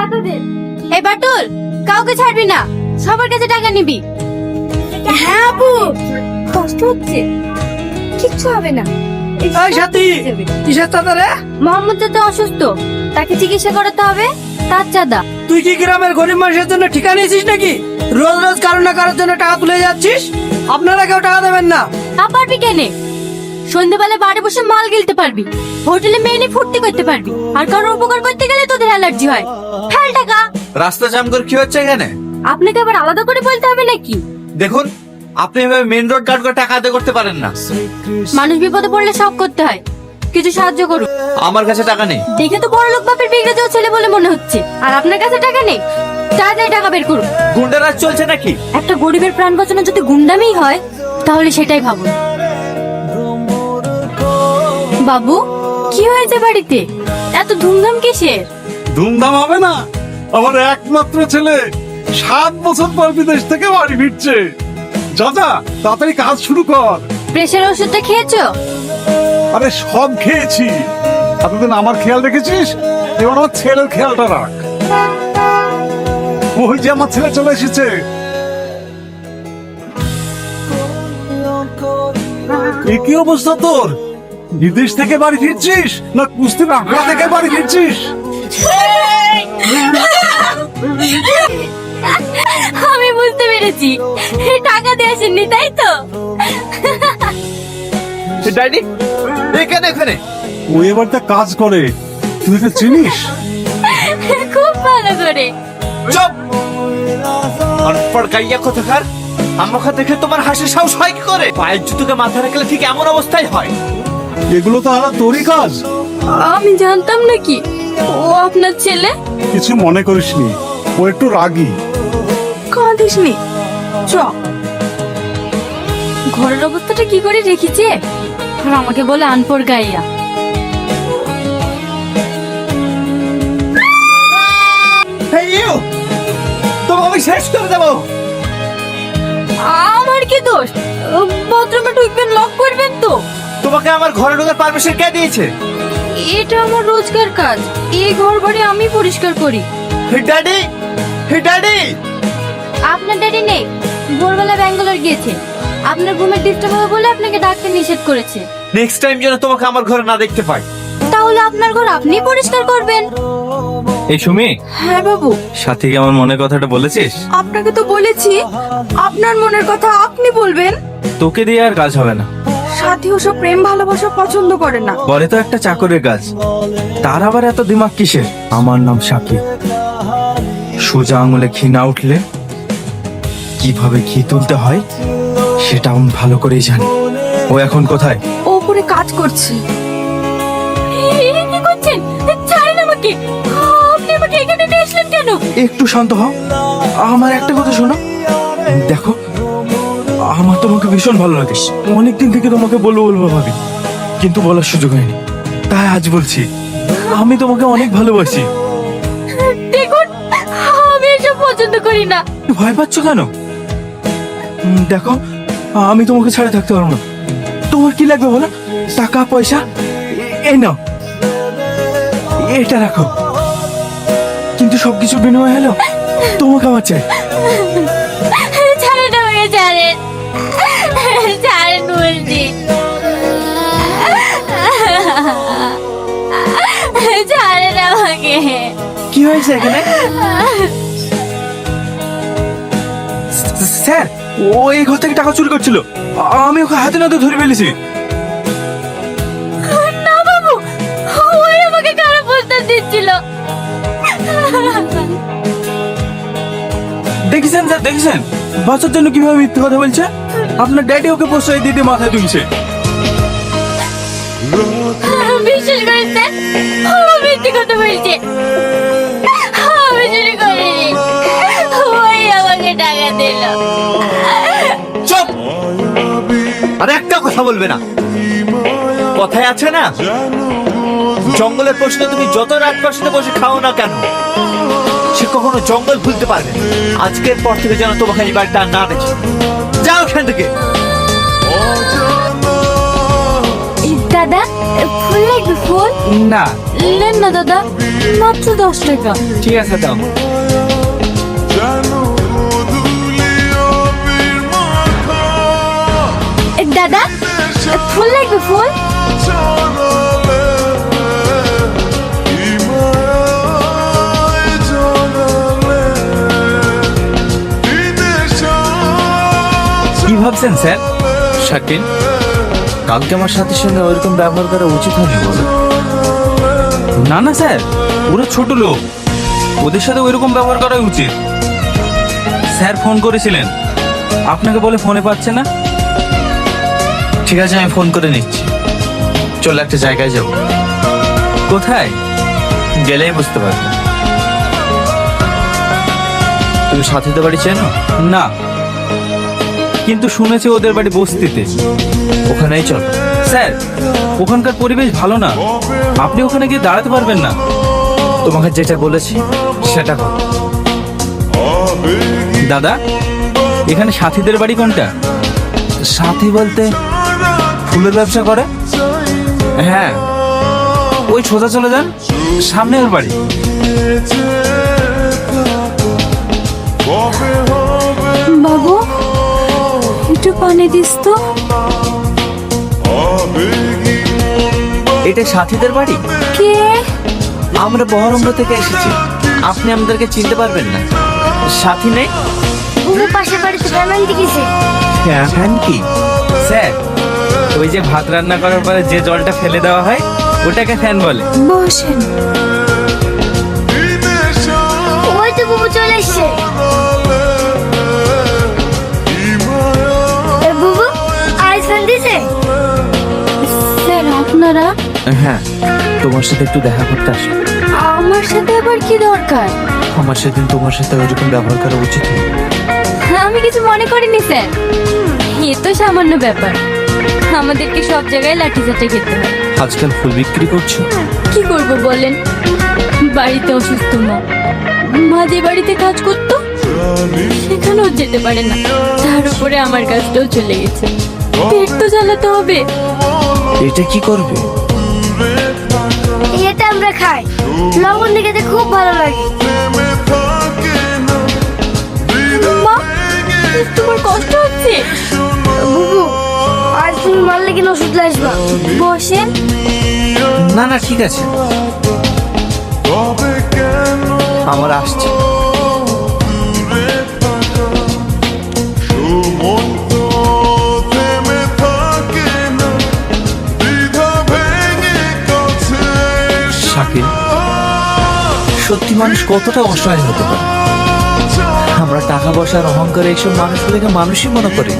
টাকা দে। এই বাটুল, কাউকে ছাড়বি না, সবার কাছে টাকা নিবি। হ্যাঁ আপু, কষ্ট হচ্ছে, কিচ্ছু হবে না। এই সাথী, কিসের চাঁদা রে? মোহাম্মদ চাচা অসুস্থ, তাকে চিকিৎসা করাতে হবে, তার চাঁদা। তুই কি গ্রামের গরিব মানুষের জন্য ঠিকা নিয়েছিস নাকি? রোজ রোজ কারো না কারোর জন্য টাকা তুলে যাচ্ছিস। আপনারা কেউ টাকা দেবেন না। না পারবি কেনে? সন্ধ্যেবেলা বাড়ি বসে মাল গিলতে পারবি, হোটেলে মেয়ে নিয়ে ফুর্তি করতে পারবি, আর কারোর উপকার করতে গেলে তোদের অ্যালার্জি হয়। ফেল টাকা। রাস্তা জাম করে কি হচ্ছে এখানে? আপনাকে আবার আলাদা করে বলতে হবে নাকি? দেখুন, আপনি এভাবে মেন রোড গার্ড করে টাকা আদায় করতে পারেন না। মানুষ বিপদে পড়লে সব করতে হয়, কিছু সাহায্য করুন। আমার কাছে টাকা নেই। দেখে তো বড় লোক বাপের বিগড়ে যাওয়া ছেলে বলে মনে হচ্ছে, আর আপনার কাছে টাকা নেই। তাড়াতাড়ি টাকা বের করুন। গুন্ডারাজ চলছে নাকি? একটা গরিবের প্রাণ বাঁচানো যদি গুন্ডামিই হয়, তাহলে সেটাই ভাবুন। বাবু, কি হয়েছে বাড়িতে? এত ধুমধাম কিসের? ধুমধাম হবে না? আমার একমাত্র ছেলে 7 বছর পর বিদেশ থেকে বাড়ি ফিরছে। যা যা, তাড়াতাড়ি কাজ শুরু কর। প্রেশার ওষুধটা খেয়েছো? আরে সব খেয়েছি। এতদিন আমার খেয়াল রেখেছিস, এবার আমার ছেলের খেয়ালটা রাখ। ওই যে আমার ছেলে চলে এসেছে। এ কি অবস্থা তোর? বিদেশ থেকে বাড়ি ফিরছিস না কুস্তির আখড়া থেকে বাড়ি ফিরছিস? আমি বুঝতে পেরেছি, টাকা দিয়ে আসেননি তাই তো? ড্যাডি, এখানে এখানে। ও এবার তা কাজ করে, তুই তো চিনিস। খুব ভালো করে। চুপ! অনপড় গাইয়া কোথাকার। আমাকে দেখে তোমার হাসির সাহস হয় কি করে? পায়ের জুতোকে মাথা রাখলে ঠিক এমন অবস্থায় হয়। এগুলো তো আর তোরই কাজ। আমি জানতাম নাকি ও আপনার ছেলে? কিছু মনে করিসনি, ও একটু রাগী। কাঁদিসনি, চ। ঘরের অবস্থাটা কি করে রেখেছে, আর আমাকে বলে আনপড় গাইয়া। Hey you! তোমাকে আমি শেষ করে দেবো। আমার কি দোষ? বাথরুমে ঢুকবেন, লক করবেন তো? তোমাকে আমার ঘরে ঢোকার পারমিশন কে দিয়েছে? এটা আমার রোজকার কাজ, এই ঘর বাড়ি আমি পরিষ্কার করি। হে ড্যাডি, হে ড্যাডি! আপনার ড্যাডি নেই, ভোরবেলা ব্যাঙ্গালোর গিয়েছে। আপনার ঘুমের ডিস্টার্ব হবে বলে আপনাকে ডাকতে নিষেধ করেছে। নেক্সট টাইম যেন তোমাকে আমার ঘরে না দেখতে পাই। তাহলে আপনার ঘর আপনি পরিষ্কার করবেন। এই সুমি, হ্যাঁ বাবু। সাথীকে আমার মনের কথাটা বলেছিস? আপনাকে তো বলেছি, আপনার মনের কথা আপনি বলবেন। তোকে দিয়ে আর কাজ হবে না। সাথী ওসব প্রেম ভালোবাসা পছন্দ করে না। বলে তো একটা চাকরের কাজ, তার আবার এত দিমাগ কিসের? আমার নাম সাকিব। সোজা আঙুলে ঘি না উঠলে কিভাবে ঘি তুলতে হয় সেটা আমি ভালো করেই জানি। ও এখন কোথায়? ও উপরে কাজ করছে। কি করছেন? ছাড়েন আমাকে। আপনি আমাকে এখানে নিয়ে আসলেন কেন? একটু শান্ত হও, আমার একটা কথা শোনো। দেখো, আমার তোমাকে ভীষণ ভালো লাগে। অনেকদিন থেকে তোমাকে বলবো বলবো ভাবি, কিন্তু বলার সুযোগ হয়নি, তাই আজ বলছি। আমি তোমাকে অনেক ভালোবাসি। দেখুন, আমি এসব পছন্দ করি না। ভয় পাচ্ছ কেন? দেখো, আমি তোমাকে ছাড়া থাকতে পারবো না। তোমার কি লাগবে বলো? টাকা পয়সা এই নাও, এটা রাখো। কিন্তু সবকিছু বিনিময় হলো তোমাকে আমার চাই। ছাড়েন আমাকে, ছাড়েন, ছাড়েন বলছি। ছাড়েন আমাকে। কি হয়েছে এখানে? স্যার, ও এই ঘর থেকে টাকা চুরি করছিল, আমি ওকে হাতে নাতে ধরে ফেলেছি। না বাবু, ওই আমাকে খারাপ প্রস্তাব দিচ্ছিল। দেখেছেন স্যার, দেখেছেন বাচ্চার জন্য কিভাবে মিথ্যে কথা বলছে? আপনার ড্যাডি ওকে প্রশ্রয় দিতে মাথায় তুলছে। বিশ্বাস করেন স্যার, ও মিথ্যে কথা বলছে। আমি চুরি করিনি, ওই আমাকে টাকা দিল। চুপ! আর একটা কথা বলবে না। কথায় আছে না, জঙ্গলের প্রশ্ন তুমি যত রাত প্রশ্নে বসে খাও না কেন, সে কখনো জঙ্গল ভুলতে পারবে না। আজকের পর থেকে যেন তোমাকে এই বাড়িটা না দেখি। যাও এখান থেকে। দাদা, ফুল লাগবে ফুল? না। নেন না দাদা, মাত্র 10 টাকা। ঠিক আছে দাও। দাদা, ফুল লাগবে ফুল? কি ভাবছেন স্যার? শাকিল, কালকে আমার সাথে সঙ্গে ওইরকম ব্যবহার করা উচিত হয়নি বলো। না না স্যার, ওরা ছোট লোক, ওদের সাথে ওইরকম ব্যবহার করাই উচিত। স্যার ফোন করেছিলেন, আপনাকে বলে ফোনে পাচ্ছে না। ঠিক আছে, আমি ফোন করে নিচ্ছি। চল একটা জায়গায় যাব। কোথায়? গেলেই বুঝতে পারবে। তুমি সাথীদের বাড়ি চেনো? না, কিন্তু শুনেছি ওদের বাড়ি বস্তিতে। ওখানেই চল। স্যার, ওখানকার পরিবেশ ভালো না, আপনি ওখানে গিয়ে দাঁড়াতে পারবেন না। তোমাকে যেটা বলেছি সেটা কর। দাদা, এখানে সাথীদের বাড়ি কোনটা? সাথী বলতে ফুলের ব্যবসা করে? হ্যাঁ, ওই সোজা চলে যান, সামনে ওর বাড়ি। বাবু, একটু পানি দিস তো। এটা সাথীদের বাড়ি? কে? আমরা বহরমপুর থেকে এসেছি, আপনি আমাদেরকে চিনতে পারবেন না। সাথী নেই? বুবু পাশের বাড়িতে ফ্যান দিয়েছে। হ্যাঁ, ফ্যান কি? স্যার, ওই যে ভাত রান্না করার পরে যে জলটা ফেলে দেওয়া হয় ওটাকে ফ্যান বলে। বসেন। ওই তো বুবু চলে এসছে। বুবু আইস ফ্যান দিছে? স্যার, আপনারা? হ্যাঁ, তোমার সাথে একটু দেখা করতে আসো। আমার সাথে আবার কি দরকার? আমার সেদিন তোমার সাথে ওইরকম ব্যবহার করা উচিত হয়নি। আমি কিছু মনে করিনি স্যার, এ তো সামান্য ব্যাপার। আমাদেরকে সব জায়গায় লাঠিচাটা খেতে হয়। আজকাল ফুল বিক্রি করছো? কি করব বলেন, বাড়িতে অসুস্থ মা, মা যে বাড়িতে কাজ করতো সেখানেও যেতে পারে না, তার উপরে আমার কাজটাও চলে গেছে। পেট তো চালাতে হবে। এটা কি করবে? এটা আমরা খাই, লবণ দেখে খুব ভালো লাগে। মা, তোমার কষ্ট হচ্ছে? বুবু, আজ তুমি মারলে কিনা ওষুধ আসবা। বসেন। না না, ঠিক আছে, আমার আসছে। শাকিল, সত্যি মানুষ কতটা অসহায় হতে পারে। আমরা টাকা পয়সার অহংকারে এইসব মানুষগুলোকে মানুষই মনে করি।